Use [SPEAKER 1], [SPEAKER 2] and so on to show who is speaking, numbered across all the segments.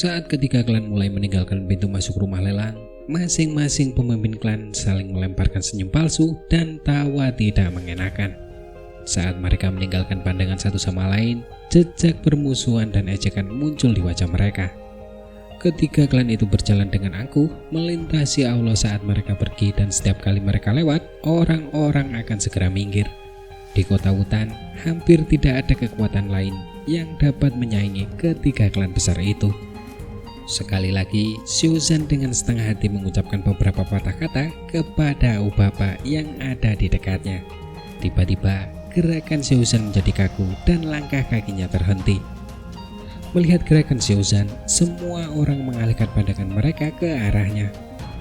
[SPEAKER 1] Saat ketiga klan mulai meninggalkan pintu masuk rumah lelang, masing-masing pemimpin klan saling melemparkan senyum palsu dan tawa tidak mengenakan. Saat mereka meninggalkan pandangan satu sama lain, jejak permusuhan dan ejekan muncul di wajah mereka. Ketiga klan itu berjalan dengan angkuh melintasi aula saat mereka pergi, dan setiap kali mereka lewat, orang-orang akan segera minggir. Di kota hutan, hampir tidak ada kekuatan lain yang dapat menyaingi ketiga klan besar itu. Sekali lagi, Xiuzan dengan setengah hati mengucapkan beberapa patah kata kepada Ubaba yang ada di dekatnya. Tiba-tiba, gerakan Xiuzan menjadi kaku dan langkah kakinya terhenti. Melihat gerakan Xiuzan, semua orang mengalihkan pandangan mereka ke arahnya,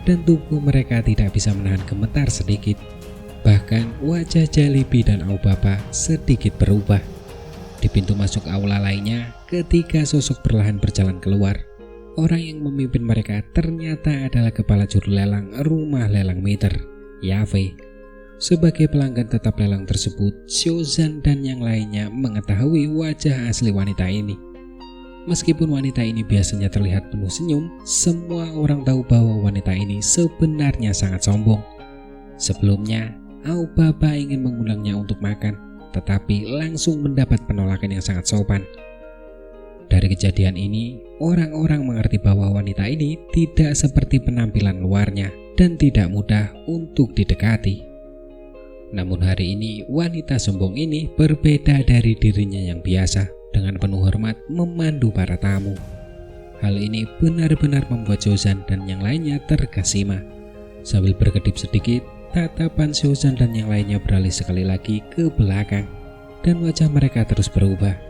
[SPEAKER 1] dan tubuh mereka tidak bisa menahan gemetar sedikit. Bahkan wajah Jollibee dan Aubaba sedikit berubah. Di pintu masuk aula lainnya, ketiga sosok perlahan berjalan keluar. Orang yang memimpin mereka ternyata adalah kepala juru lelang rumah lelang meter, Yafei. Sebagai pelanggan tetap lelang tersebut, Xiuzan dan yang lainnya mengetahui wajah asli wanita ini. Meskipun wanita ini biasanya terlihat penuh senyum, semua orang tahu bahwa wanita ini sebenarnya sangat sombong. Sebelumnya, Aubaba ingin mengundangnya untuk makan, tetapi langsung mendapat penolakan yang sangat sopan. Dari kejadian ini, orang-orang mengerti bahwa wanita ini tidak seperti penampilan luarnya dan tidak mudah untuk didekati. Namun hari ini, wanita sombong ini berbeda dari dirinya yang biasa, dengan penuh hormat memandu para tamu. Hal ini benar-benar membuat Xiuzan dan yang lainnya terkesima. Sambil berkedip sedikit, tatapan Xiuzan dan yang lainnya beralih sekali lagi ke belakang, dan wajah mereka terus berubah.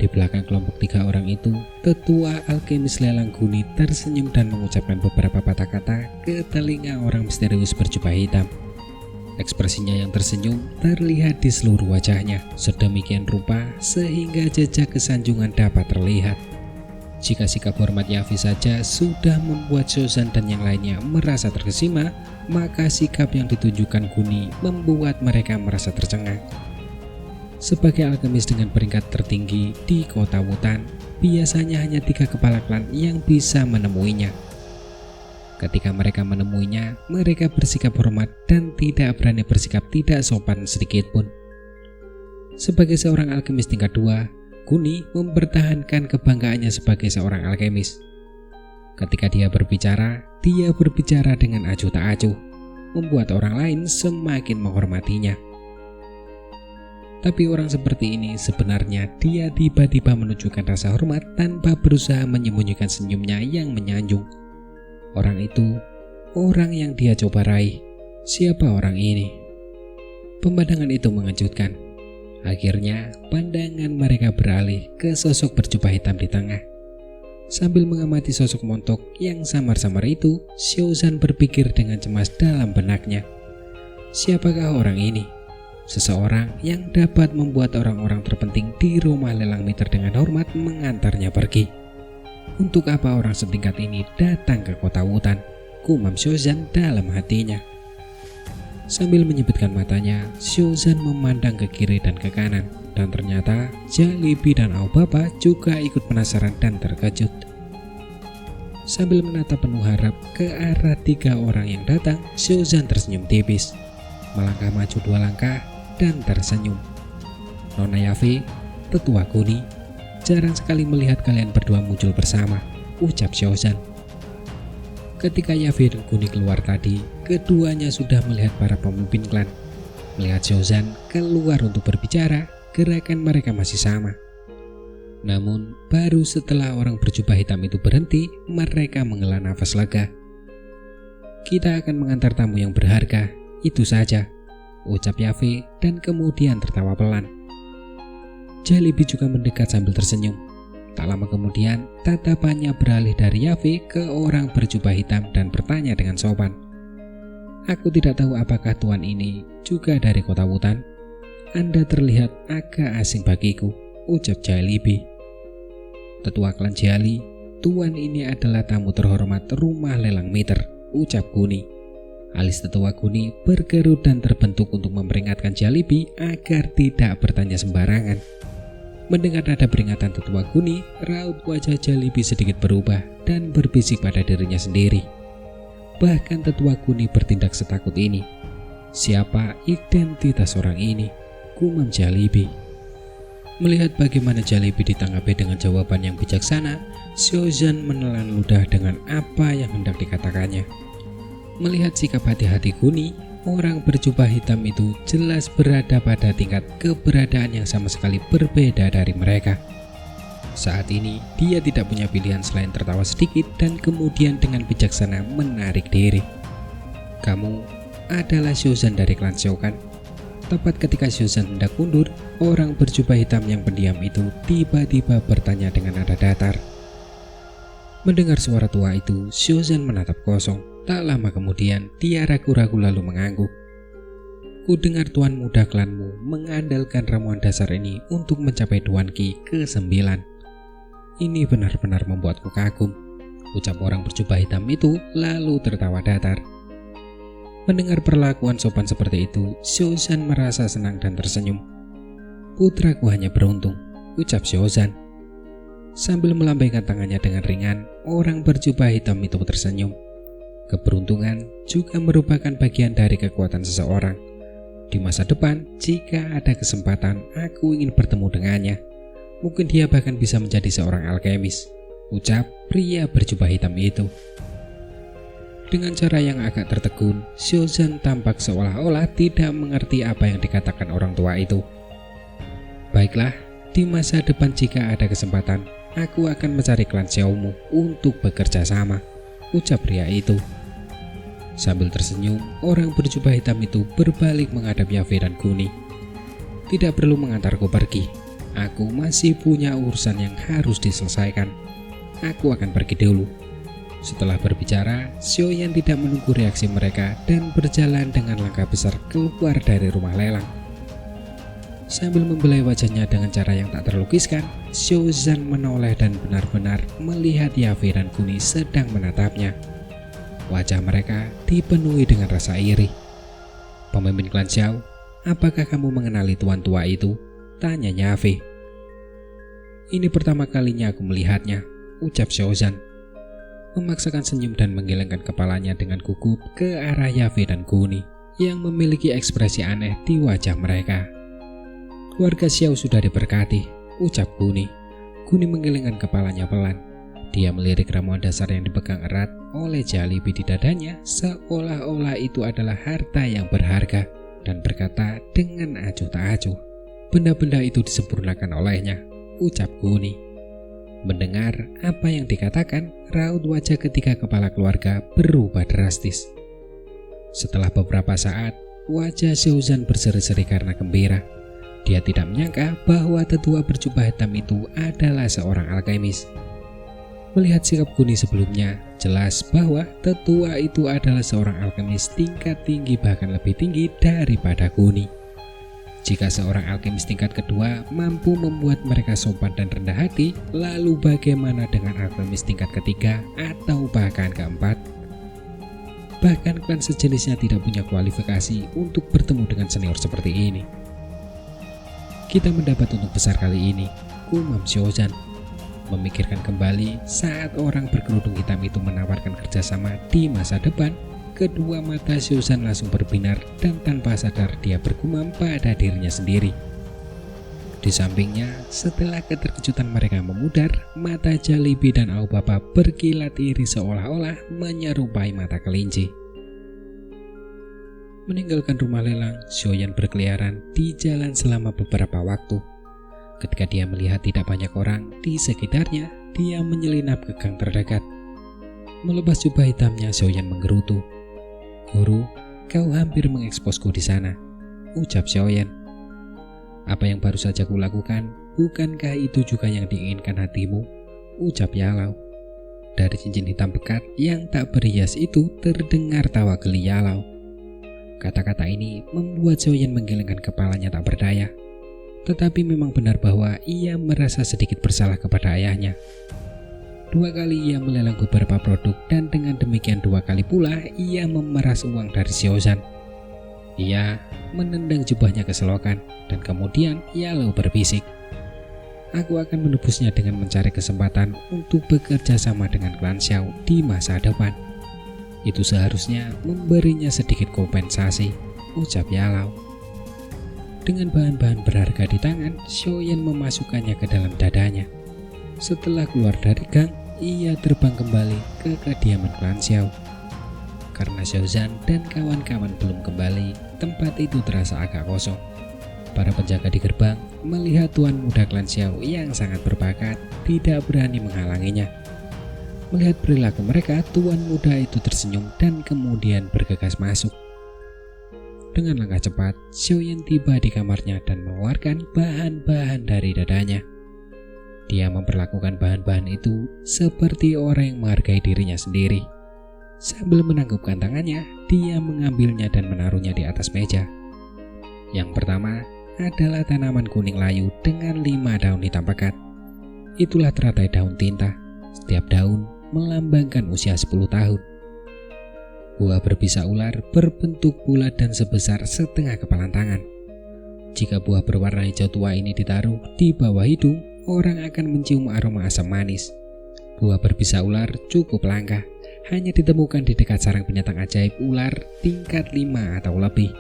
[SPEAKER 1] Di belakang kelompok tiga orang itu, tetua alkemis lelang Guni tersenyum dan mengucapkan beberapa patah kata ke telinga orang misterius berjubah hitam. Ekspresinya yang tersenyum terlihat di seluruh wajahnya, sedemikian rupa sehingga jejak kesanjungan dapat terlihat. Jika sikap hormat Yafei saja sudah membuat Xiuzan dan yang lainnya merasa terkesima, maka sikap yang ditunjukkan Guni membuat mereka merasa tercengang. Sebagai alkemis dengan peringkat tertinggi di kota hutan, biasanya hanya 3 kepala klan yang bisa menemuinya. Ketika mereka menemuinya, mereka bersikap hormat dan tidak berani bersikap tidak sopan sedikit pun. Sebagai seorang alkemis tingkat 2, Guni mempertahankan kebanggaannya sebagai seorang alkemis. Ketika dia berbicara dengan acuh tak acuh, membuat orang lain semakin menghormatinya. Tapi orang seperti ini sebenarnya dia tiba-tiba menunjukkan rasa hormat tanpa berusaha menyembunyikan senyumnya yang menyanjung. Orang itu, orang yang dia coba raih. Siapa orang ini? Pemandangan itu mengejutkan. Akhirnya, pandangan mereka beralih ke sosok berjubah hitam di tengah. Sambil mengamati sosok montok yang samar-samar itu, Xiuzan berpikir dengan cemas dalam benaknya. Siapakah orang ini? Seseorang yang dapat membuat orang-orang terpenting di rumah lelang meter dengan hormat mengantarnya pergi. Untuk apa orang setingkat ini datang ke kota hutan? Gumam Xiuzan dalam hatinya. Sambil menyebutkan matanya, Xiuzan memandang ke kiri dan ke kanan, dan ternyata Jollibee dan Aubaba juga ikut penasaran dan terkejut. Sambil menatap penuh harap ke arah 3 orang yang datang, Xiuzan tersenyum tipis, melangkah maju 2 langkah dan tersenyum. Nona Yafei, tetua Guni, jarang sekali melihat kalian berdua muncul bersama, ucap Xiuzan. Ketika Yafei dan Guni keluar tadi, keduanya sudah melihat para pemimpin klan. Melihat Xiuzan keluar untuk berbicara, gerakan mereka masih sama. Namun, baru setelah orang berjubah hitam itu berhenti, mereka menghela nafas lega. Kita akan mengantar tamu yang berharga, itu saja, ucap Yafei dan kemudian tertawa pelan. Jollibee juga mendekat sambil tersenyum. Tak lama kemudian, tatapannya beralih dari Yafei ke orang berjubah hitam dan bertanya dengan sopan. Aku tidak tahu apakah tuan ini juga dari kota hutan. Anda terlihat agak asing bagiku, ucap Jollibee. Tetua klan Jiali, tuan ini adalah tamu terhormat rumah lelang meter, ucap Guni. Alis tetua Guni berkerut dan terbentuk untuk memperingatkan Jollibee agar tidak bertanya sembarangan. Mendengar nada peringatan tetua Guni, raut wajah Jalibi sedikit berubah dan berbisik pada dirinya sendiri. Bahkan tetua Guni bertindak setakut ini. Siapa identitas orang ini? Gumam Jalibi. Melihat bagaimana Jalibi ditanggapi dengan jawaban yang bijaksana, Xiaozhan menelan ludah dengan apa yang hendak dikatakannya. Melihat sikap hati-hati Guni, orang berjubah hitam itu jelas berada pada tingkat keberadaan yang sama sekali berbeda dari mereka. Saat ini, dia tidak punya pilihan selain tertawa sedikit dan kemudian dengan bijaksana menarik diri. Kamu adalah Xiaozhan dari klan Xiao kan? Tepat ketika Xiaozhan hendak mundur, orang berjubah hitam yang pendiam itu tiba-tiba bertanya dengan nada datar. Mendengar suara tua itu, Xiaozhan menatap kosong. Tak lama kemudian, dia ragu-ragu lalu mengangguk. Ku dengar tuan muda klanmu mengandalkan ramuan dasar ini untuk mencapai Duan Qi ke-9. Ini benar-benar membuatku kagum, ucap orang berjubah hitam itu lalu tertawa datar. Mendengar perlakuan sopan seperti itu, Xiaozhan merasa senang dan tersenyum. Putraku hanya beruntung, ucap Xiaozhan. Sambil melambaikan tangannya dengan ringan, orang berjubah hitam itu tersenyum. Keberuntungan juga merupakan bagian dari kekuatan seseorang. Di masa depan, jika ada kesempatan, aku ingin bertemu dengannya. Mungkin dia bahkan bisa menjadi seorang alkemis, ucap pria berjubah hitam itu. Dengan cara yang agak tertegun, Xiaozhan tampak seolah-olah tidak mengerti apa yang dikatakan orang tua itu. Baiklah, di masa depan jika ada kesempatan, aku akan mencari klan Xiaomu untuk bekerja sama, ucap pria itu. Sambil tersenyum, orang berjubah hitam itu berbalik menghadap Yafe dan Guni. Tidak perlu mengantarku pergi. Aku masih punya urusan yang harus diselesaikan. Aku akan pergi dulu. Setelah berbicara, Xiaoyan tidak menunggu reaksi mereka dan berjalan dengan langkah besar keluar dari rumah lelang. Sambil membelai wajahnya dengan cara yang tak terlukiskan, Xiaozhan menoleh dan benar-benar melihat Yafe dan Guni sedang menatapnya. Wajah mereka dipenuhi dengan rasa iri. Pemimpin klan Xiao, apakah kamu mengenali tuan tua itu? Tanya Yafe. Ini pertama kalinya aku melihatnya, ucap Xiaozhan. Memaksakan senyum dan menggelengkan kepalanya dengan gugup ke arah Yafe dan Guni yang memiliki ekspresi aneh di wajah mereka. Keluarga Xiao sudah diberkati, ucap Guni. Guni menggelengkan kepalanya pelan. Dia melirik ramuan dasar yang dipegang erat oleh Jalibi di dadanya seolah-olah itu adalah harta yang berharga dan berkata dengan acuh tak acuh, benda-benda itu disempurnakan olehnya, ucap Guni. Mendengar apa yang dikatakan, raut wajah ketiga kepala keluarga berubah drastis. Setelah beberapa saat, wajah Xiaozhan berseri-seri karena gembira. Dia tidak menyangka bahwa tetua berjubah hitam itu adalah seorang alkemis. Melihat sikap Guni sebelumnya, jelas bahwa tetua itu adalah seorang alkemis tingkat tinggi bahkan lebih tinggi daripada Guni. Jika seorang alkemis tingkat kedua mampu membuat mereka sopan dan rendah hati, lalu bagaimana dengan alkemis tingkat ketiga atau bahkan keempat? Bahkan klan sejenisnya tidak punya kualifikasi untuk bertemu dengan senior seperti ini. Kita mendapat untung besar kali ini, gumam Xiaozhan. Memikirkan kembali saat orang berkerudung hitam itu menawarkan kerjasama di masa depan, kedua mata Xiaozhan langsung berbinar dan tanpa sadar dia bergumam pada dirinya sendiri. Di sampingnya, setelah keterkejutan mereka memudar, mata Jalibi dan Aobaba berkilat iri seolah-olah menyerupai mata kelinci. Meninggalkan rumah lelang, Xiaoyan berkeliaran di jalan selama beberapa waktu. Ketika dia melihat tidak banyak orang di sekitarnya, dia menyelinap ke gang terdekat. Melepas jubah hitamnya, Xiaoyan menggerutu. Guru, kau hampir mengeksposku di sana, ucap Xiaoyan. Apa yang baru saja kulakukan, bukankah itu juga yang diinginkan hatimu, ucap Yalau. Dari cincin hitam pekat yang tak berhias itu terdengar tawa geli Yalau. Kata-kata ini membuat Xiaoyan menggelengkan kepalanya tak berdaya. Tetapi memang benar bahwa ia merasa sedikit bersalah kepada ayahnya. 2 kali ia melelang beberapa produk dan dengan demikian 2 kali pula ia memeras uang dari Xiaozhan. Ia menendang jubahnya ke selokan dan kemudian ia lalu berbisik. Aku akan menebusnya dengan mencari kesempatan untuk bekerja sama dengan klan Xiao di masa depan. Itu seharusnya memberinya sedikit kompensasi, ucap Yalau. Dengan bahan-bahan berharga di tangan, Xiaoyan memasukkannya ke dalam dadanya. Setelah keluar dari gang, ia terbang kembali ke kediaman klan Xiao. Karena Xiaozan dan kawan-kawan belum kembali, tempat itu terasa agak kosong. Para penjaga di gerbang melihat tuan muda klan Xiao yang sangat berbakat tidak berani menghalanginya. Melihat perilaku mereka, tuan muda itu tersenyum dan kemudian bergegas masuk. Dengan langkah cepat, Xiaoyan tiba di kamarnya dan mengeluarkan bahan-bahan dari dadanya. Dia memperlakukan bahan-bahan itu seperti orang yang menghargai dirinya sendiri. Sambil menanggupkan tangannya, dia mengambilnya dan menaruhnya di atas meja. Yang pertama adalah tanaman kuning layu dengan 5 daun hitam pekat. Itulah teratai daun tinta. Setiap daun melambangkan usia 10 tahun. Buah berbisa ular berbentuk bulat dan sebesar setengah kepalan tangan. Jika buah berwarna hijau tua ini ditaruh di bawah hidung, orang akan mencium aroma asam manis. Buah berbisa ular cukup langka, hanya ditemukan di dekat sarang binatang ajaib ular tingkat 5 atau lebih.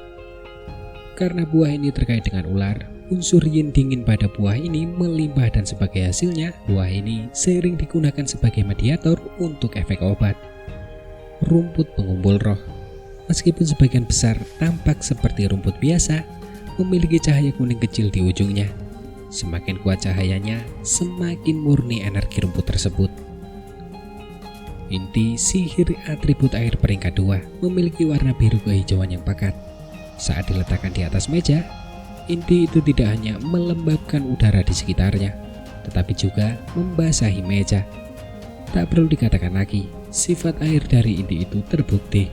[SPEAKER 1] Karena buah ini terkait dengan ular, unsur yin dingin pada buah ini melimpah dan sebagai hasilnya, buah ini sering digunakan sebagai mediator untuk efek obat. Rumput pengumpul roh. Meskipun sebagian besar tampak seperti rumput biasa, memiliki cahaya kuning kecil di ujungnya. Semakin kuat cahayanya, semakin murni energi rumput tersebut. Inti sihir atribut air peringkat 2 memiliki warna biru kehijauan yang pekat. Saat diletakkan di atas meja, inti itu tidak hanya melembabkan udara di sekitarnya, tetapi juga membasahi meja. Tak perlu dikatakan lagi, sifat air dari inti itu terbukti.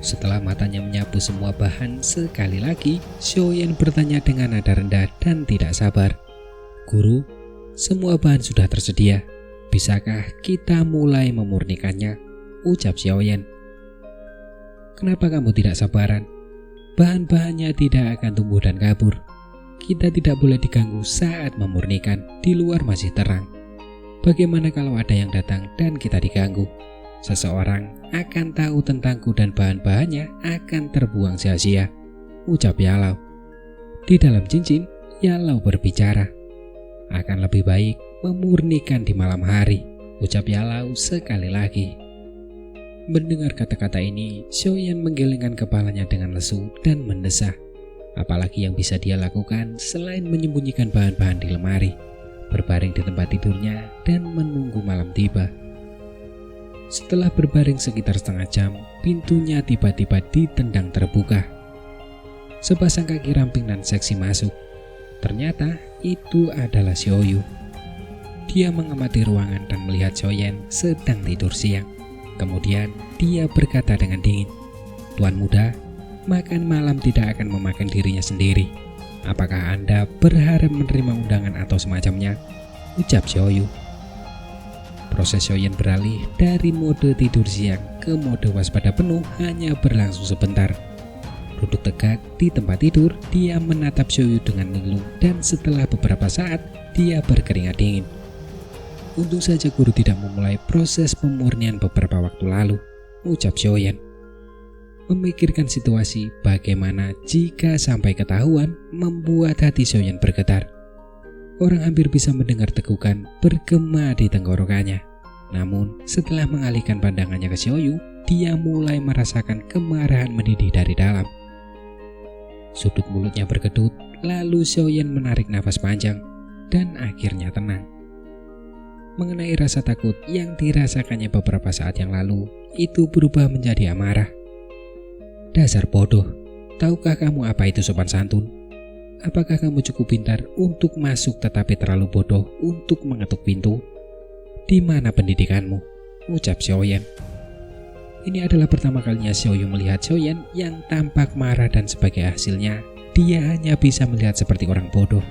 [SPEAKER 1] Setelah matanya menyapu semua bahan sekali lagi, Xiaoyan bertanya dengan nada rendah dan tidak sabar. "Guru, semua bahan sudah tersedia. Bisakah kita mulai memurnikannya?" ucap Xiaoyan. "Kenapa kamu tidak sabaran? Bahan-bahannya tidak akan tumbuh dan kabur. Kita tidak boleh diganggu saat memurnikan, di luar masih terang. Bagaimana kalau ada yang datang dan kita diganggu? Seseorang akan tahu tentangku dan bahan-bahannya akan terbuang sia-sia," ucap Yalau. Di dalam cincin, Yalau berbicara. "Akan lebih baik memurnikan di malam hari," ucap Yalau sekali lagi. Mendengar kata-kata ini, Xiaoyan menggelengkan kepalanya dengan lesu dan mendesah. Apalagi yang bisa dia lakukan selain menyembunyikan bahan-bahan di lemari, berbaring di tempat tidurnya, dan menunggu malam tiba. Setelah berbaring sekitar setengah jam, pintunya tiba-tiba ditendang terbuka. Sepasang kaki ramping dan seksi masuk. Ternyata itu adalah Xiaoyu. Dia mengamati ruangan dan melihat Xiaoyan sedang tidur siang. Kemudian dia berkata dengan dingin, "Tuan muda, makan malam tidak akan memakan dirinya sendiri. Apakah Anda berharap menerima undangan atau semacamnya?" ucap Xiaoyu. Proses Xiaoyan beralih dari mode tidur siang ke mode waspada penuh hanya berlangsung sebentar. Duduk tegak di tempat tidur, dia menatap Xiaoyu dengan linglung dan setelah beberapa saat, dia berkeringat dingin. "Untung saja guru tidak memulai proses pemurnian beberapa waktu lalu," ucap Xiaoyan. Memikirkan situasi bagaimana jika sampai ketahuan membuat hati Xiaoyan bergetar. Orang hampir bisa mendengar tegukan bergema di tenggorokannya. Namun setelah mengalihkan pandangannya ke Xiaoyu, dia mulai merasakan kemarahan mendidih dari dalam. Sudut mulutnya berkedut, lalu Xiaoyan menarik nafas panjang dan akhirnya tenang. Mengenai rasa takut yang dirasakannya beberapa saat yang lalu, itu berubah menjadi amarah. "Dasar bodoh, tahukah kamu apa itu sopan santun? Apakah kamu cukup pintar untuk masuk tetapi terlalu bodoh untuk mengetuk pintu? Di mana pendidikanmu?" ucap Xiaoyan. Ini adalah pertama kalinya Xiaoyu melihat Xiaoyan yang tampak marah dan sebagai hasilnya, dia hanya bisa melihat seperti orang bodoh.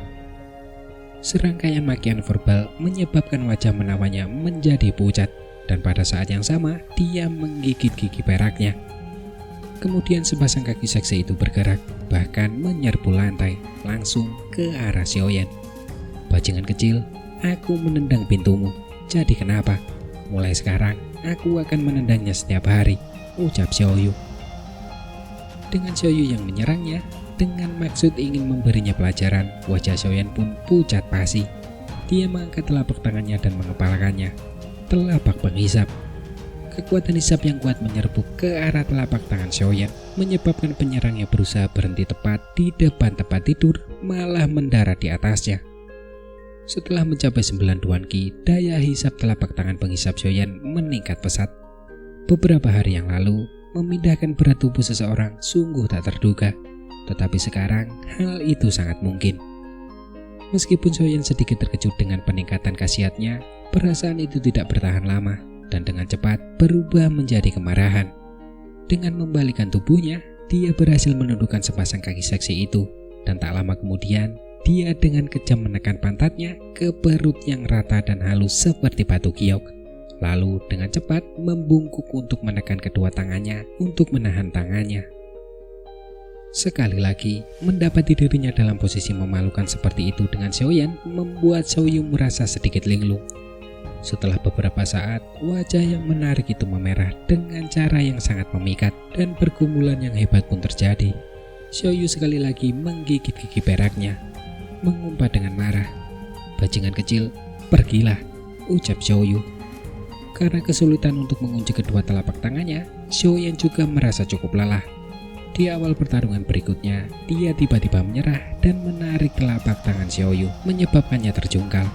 [SPEAKER 1] Serangkaian makian verbal menyebabkan wajah menawannya menjadi pucat, dan pada saat yang sama dia menggigit gigi peraknya. Kemudian sepasang kaki seksi itu bergerak, bahkan menyerbu lantai, langsung ke arah Xiaoyan. Bajingan kecil, aku menendang pintumu. Jadi kenapa? Mulai sekarang, aku akan menendangnya setiap hari, ucap Xiaoyu. Dengan Xiaoyu yang menyerangnya, dengan maksud ingin memberinya pelajaran, wajah Xiaoyan pun pucat pasi. Dia mengangkat telapak tangannya dan mengepalkannya. Telapak penghisap. Kekuatan hisap yang kuat menyerbu ke arah telapak tangan Xiaoyan, menyebabkan penyerangnya berusaha berhenti tepat di depan tempat tidur, malah mendarat di atasnya. Setelah mencapai 9 Duan Qi, daya hisap telapak tangan penghisap Xiaoyan meningkat pesat. Beberapa hari yang lalu, memindahkan berat tubuh seseorang sungguh tak terduga, tetapi sekarang hal itu sangat mungkin. Meskipun Xiaoyan sedikit terkejut dengan peningkatan khasiatnya, perasaan itu tidak bertahan lama dan dengan cepat berubah menjadi kemarahan. Dengan membalikkan tubuhnya, dia berhasil menundukkan sepasang kaki seksi itu, dan tak lama kemudian dia dengan kejam menekan pantatnya ke perut yang rata dan halus seperti batu giok. Lalu dengan cepat membungkuk untuk menekan kedua tangannya untuk menahan tangannya. Sekali lagi, mendapati dirinya dalam posisi memalukan seperti itu dengan Xiaoyan membuat Xiaoyu merasa sedikit linglung. Setelah beberapa saat, wajah yang menarik itu memerah dengan cara yang sangat memikat dan pergumulan yang hebat pun terjadi. Xiaoyu sekali lagi menggigit gigi peraknya, mengumpat dengan marah. Bajingan kecil, pergilah, ucap Xiaoyu. Karena kesulitan untuk mengunci kedua telapak tangannya, Xiaoyan juga merasa cukup lelah. Di awal pertarungan berikutnya, dia tiba-tiba menyerah dan menarik telapak tangan Xiaoyu, menyebabkannya terjungkal.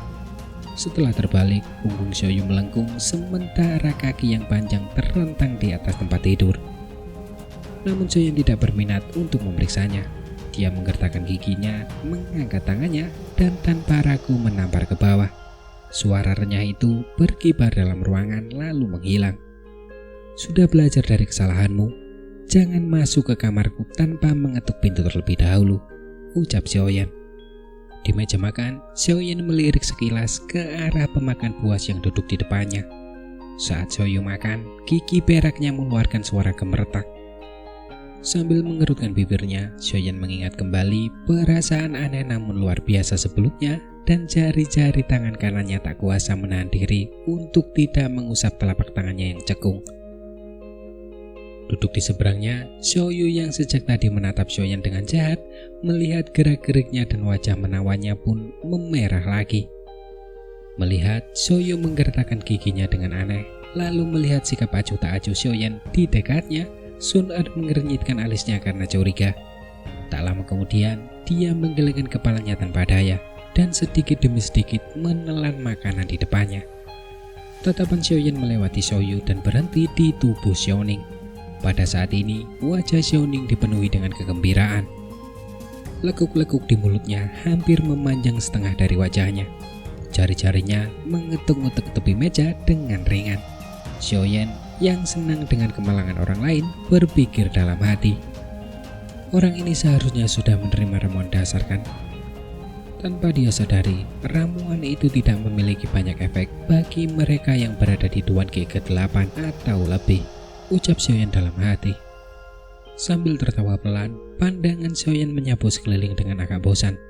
[SPEAKER 1] Setelah terbalik, punggung Xiaoyu melengkung sementara kaki yang panjang terrentang di atas tempat tidur. Namun Xiaoyan tidak berminat untuk memeriksanya. Dia menggertakkan giginya, mengangkat tangannya, dan tanpa ragu menampar ke bawah. Suara renyah itu berkibar dalam ruangan lalu menghilang. Sudah belajar dari kesalahanmu, jangan masuk ke kamarku tanpa mengetuk pintu terlebih dahulu, ucap Xiaoyan. Di meja makan, Xiaoyan melirik sekilas ke arah pemakan buas yang duduk di depannya. Saat Xiaoyu makan, gigi peraknya mengeluarkan suara gemeretak. Sambil mengerutkan bibirnya, Xiaoyan mengingat kembali perasaan aneh namun luar biasa sebelumnya, dan jari-jari tangan kanannya tak kuasa menahan diri untuk tidak mengusap telapak tangannya yang cekung. Duduk di seberangnya, Xiaoyu yang sejak tadi menatap Xiaoyan dengan jahat, melihat gerak-geriknya dan wajah menawannya pun memerah lagi. Melihat Xiaoyu menggertakkan giginya dengan aneh, lalu melihat sikap acuh tak acuh Xiaoyan di dekatnya, Sun Er mengernyitkan alisnya karena curiga. Tak lama kemudian, dia menggelengkan kepalanya tanpa daya dan sedikit demi sedikit menelan makanan di depannya. Tatapan Xiaoyan melewati Xiaoyu dan berhenti di tubuh Xiaoning. Pada saat ini, wajah Xiaoning dipenuhi dengan kegembiraan. Lekuk-lekuk di mulutnya hampir memanjang setengah dari wajahnya. Jari-jarinya mengetuk-ngetuk tepi meja dengan ringan. Xiaoyan yang senang dengan kemalangan orang lain berpikir dalam hati, orang ini seharusnya sudah menerima ramuan dasar kan? Tanpa dia sadari, ramuan itu tidak memiliki banyak efek bagi mereka yang berada di Duan Qi ke-8 atau lebih, ucap Xiaoyan dalam hati. Sambil tertawa pelan, pandangan Xiaoyan menyapu sekeliling dengan agak bosan.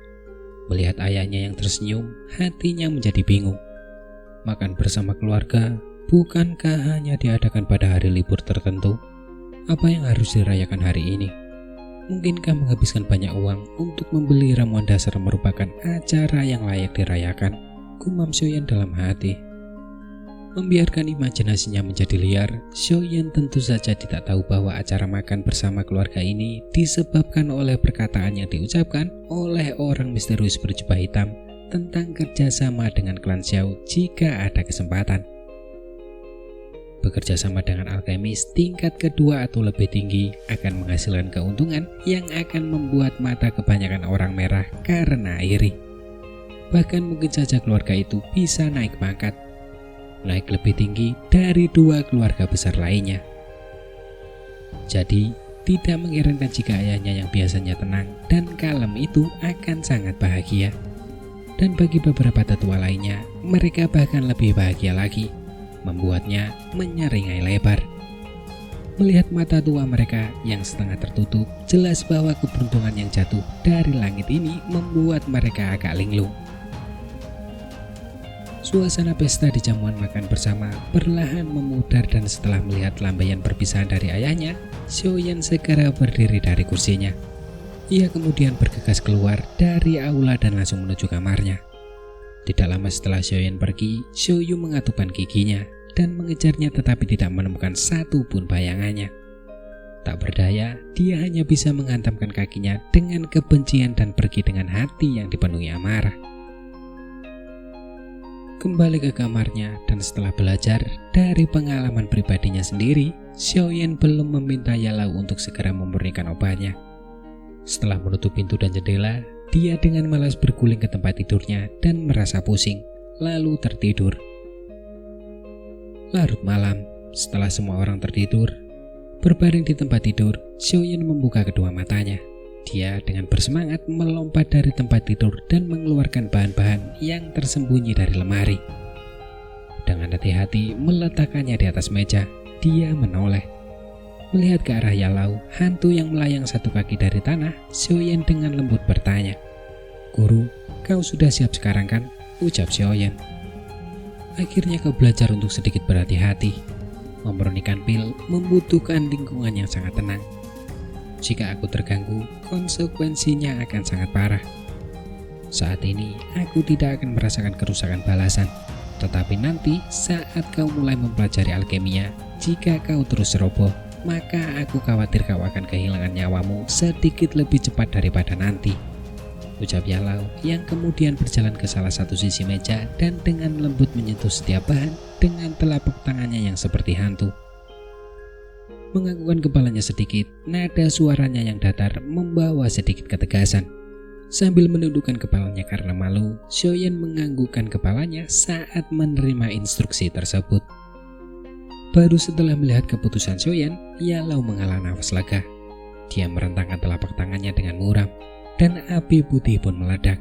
[SPEAKER 1] Melihat ayahnya yang tersenyum, hatinya menjadi bingung. Makan bersama keluarga bukankah hanya diadakan pada hari libur tertentu? Apa yang harus dirayakan hari ini? Mungkinkah menghabiskan banyak uang untuk membeli ramuan dasar merupakan acara yang layak dirayakan? Gumam Xiaoyan dalam hati. Membiarkan imajinasinya menjadi liar, Xiaoyan tentu saja tidak tahu bahwa acara makan bersama keluarga ini disebabkan oleh perkataan yang diucapkan oleh orang misterius berjubah hitam tentang kerjasama dengan klan Xiao jika ada kesempatan. Bekerja sama dengan alkemis tingkat kedua atau lebih tinggi akan menghasilkan keuntungan yang akan membuat mata kebanyakan orang merah karena iri. Bahkan mungkin saja keluarga itu bisa naik pangkat, naik lebih tinggi dari dua keluarga besar lainnya. Jadi, tidak mengherankan jika ayahnya yang biasanya tenang dan kalem itu akan sangat bahagia. Dan bagi beberapa tetua lainnya, mereka bahkan lebih bahagia lagi, membuatnya menyeringai lebar. Melihat mata tua mereka yang setengah tertutup, jelas bahwa keberuntungan yang jatuh dari langit ini membuat mereka agak linglung. Suasana pesta di jamuan makan bersama perlahan memudar dan setelah melihat lambaian perpisahan dari ayahnya, Xiaoyan segera berdiri dari kursinya. Ia kemudian bergegas keluar dari aula dan langsung menuju kamarnya. Tidak lama setelah Xiaoyan pergi, Xiaoyu mengatupkan giginya dan mengejarnya tetapi tidak menemukan satu pun bayangannya. Tak berdaya, dia hanya bisa menghantamkan kakinya dengan kebencian dan pergi dengan hati yang dipenuhi amarah. Kembali ke kamarnya dan setelah belajar dari pengalaman pribadinya sendiri, Xiaoyan belum meminta Yalau untuk segera memurnikan obatnya. Setelah menutup pintu dan jendela, dia dengan malas berguling ke tempat tidurnya dan merasa pusing, lalu tertidur. Larut malam, setelah semua orang tertidur, berbaring di tempat tidur, Xiaoyan membuka kedua matanya. Dia dengan bersemangat melompat dari tempat tidur dan mengeluarkan bahan-bahan yang tersembunyi dari lemari. Dengan hati-hati meletakkannya di atas meja, dia menoleh. Melihat ke arah Yalau, hantu yang melayang satu kaki dari tanah, Xiaoyan dengan lembut bertanya, "Guru, kau sudah siap sekarang kan?" ucap Xiaoyan. "Akhirnya kau belajar untuk sedikit berhati-hati. Memurnikan pil membutuhkan lingkungan yang sangat tenang. Jika aku terganggu, konsekuensinya akan sangat parah. Saat ini, aku tidak akan merasakan kerusakan balasan. Tetapi nanti, saat kau mulai mempelajari alkemia, jika kau terus roboh, maka aku khawatir kau akan kehilangan nyawamu sedikit lebih cepat daripada nanti," ucap Yalau yang kemudian berjalan ke salah satu sisi meja dan dengan lembut menyentuh setiap bahan dengan telapak tangannya yang seperti hantu. Menganggukkan kepalanya sedikit, nada suaranya yang datar membawa sedikit ketegasan. Sambil menundukkan kepalanya karena malu, Xiaoyan menganggukkan kepalanya saat menerima instruksi tersebut. Baru setelah melihat keputusan Xiaoyan, Yalau menghela nafas lega. Dia merentangkan telapak tangannya dengan muram, dan api putih pun meledak.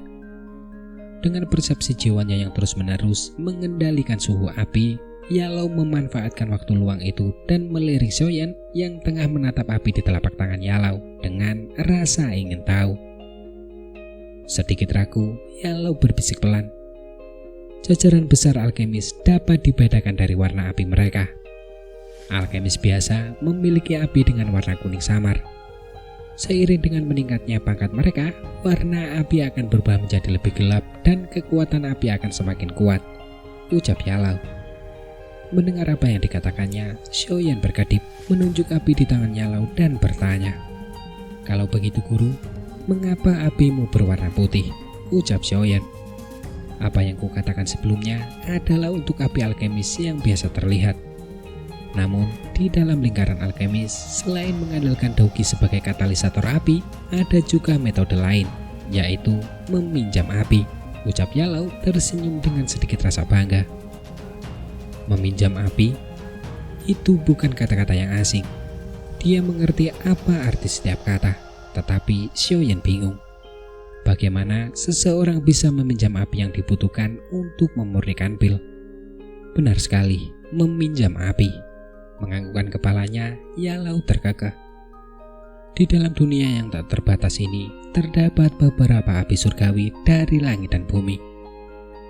[SPEAKER 1] Dengan persepsi jiwanya yang terus-menerus mengendalikan suhu api, Yalau memanfaatkan waktu luang itu dan melirik Xiaoyan yang tengah menatap api di telapak tangan Yalau dengan rasa ingin tahu. Sedikit ragu, Yalau berbisik pelan. Jajaran besar alkemis dapat dibedakan dari warna api mereka. Alkemis biasa memiliki api dengan warna kuning samar. Seiring dengan meningkatnya pangkat mereka, warna api akan berubah menjadi lebih gelap dan kekuatan api akan semakin kuat, ucap Yalau. Mendengar apa yang dikatakannya, Xiaoyan berkedip menunjuk api di tangan Yalau dan bertanya, "Kalau begitu guru, mengapa apimu berwarna putih?" ucap Xiaoyan. "Apa yang kukatakan sebelumnya adalah untuk api alkemis yang biasa terlihat. Namun, di dalam lingkaran alkemis, selain mengandalkan Douqi sebagai katalisator api, ada juga metode lain, yaitu meminjam api," ucap Yalau tersenyum dengan sedikit rasa bangga. Meminjam api? Itu bukan kata-kata yang asing. Dia mengerti apa arti setiap kata, tetapi Xiaoyan bingung. Bagaimana seseorang bisa meminjam api yang dibutuhkan untuk memurnikan pil? Benar sekali, meminjam api. Menganggukkan kepalanya, Yalau terkekeh. Di dalam dunia yang tak terbatas ini, terdapat beberapa api surgawi dari langit dan bumi.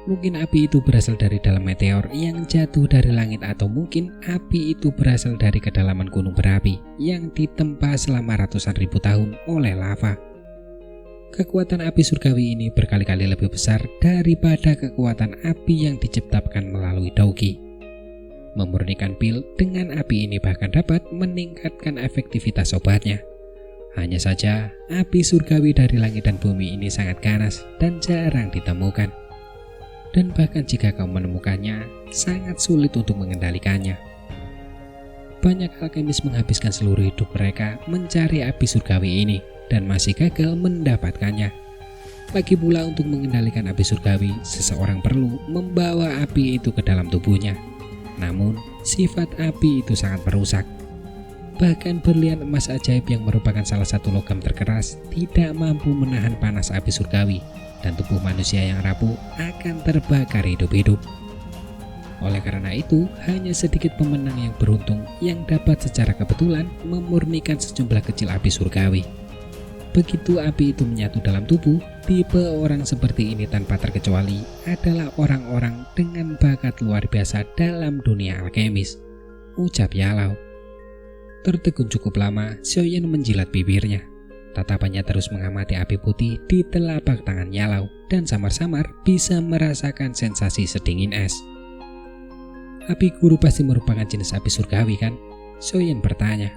[SPEAKER 1] Mungkin api itu berasal dari dalam meteor yang jatuh dari langit, atau mungkin api itu berasal dari kedalaman gunung berapi yang ditempa selama ratusan ribu tahun oleh lava. Kekuatan api surgawi ini berkali-kali lebih besar daripada kekuatan api yang diciptakan melalui Douqi. Memurnikan pil dengan api ini bahkan dapat meningkatkan efektivitas obatnya. Hanya saja, api surgawi dari langit dan bumi ini sangat ganas dan jarang ditemukan. Dan bahkan jika kau menemukannya, sangat sulit untuk mengendalikannya. Banyak alkemis menghabiskan seluruh hidup mereka mencari api surgawi ini dan masih gagal mendapatkannya. Lagi pula untuk mengendalikan api surgawi, seseorang perlu membawa api itu ke dalam tubuhnya. Namun, sifat api itu sangat merusak. Bahkan berlian emas ajaib yang merupakan salah satu logam terkeras tidak mampu menahan panas api surgawi, dan tubuh manusia yang rapuh akan terbakar hidup-hidup. Oleh karena itu, hanya sedikit pemenang yang beruntung yang dapat secara kebetulan memurnikan sejumlah kecil api surgawi. Begitu api itu menyatu dalam tubuh, tipe orang seperti ini tanpa terkecuali adalah orang-orang dengan bakat luar biasa dalam dunia alkemis, ucap Yalau. Tertegun cukup lama, Xiaoyan menjilat bibirnya. Tatapannya terus mengamati api putih di telapak tangan Yalau dan samar-samar bisa merasakan sensasi sedingin es. Api guru pasti merupakan jenis api surgawi kan? Xiaoyan bertanya.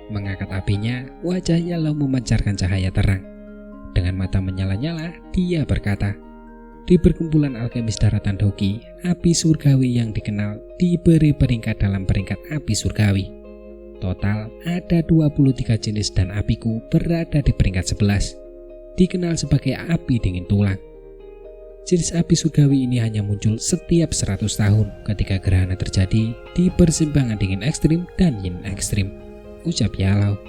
[SPEAKER 1] Mengangkat apinya, wajah Yalau memancarkan cahaya terang. Dengan mata menyala-nyala, dia berkata, di perkumpulan alkemis daratan Doki, api surgawi yang dikenal diberi peringkat dalam peringkat api surgawi. Total ada 23 jenis dan apiku berada di peringkat 11. Dikenal sebagai api dingin tulang. Jenis api surgawi ini hanya muncul setiap 100 tahun ketika gerhana terjadi di persimpangan dingin ekstrim dan yin ekstrim, ucap Yalau.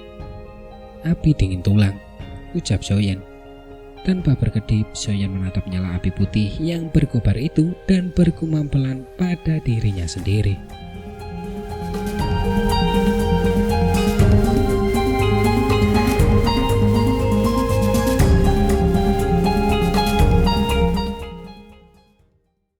[SPEAKER 1] Api dingin tulang, ucap Xiaoyan. Tanpa berkedip, Xiaoyan menatap nyala api putih yang berkobar itu dan bergumam pelan pada dirinya sendiri.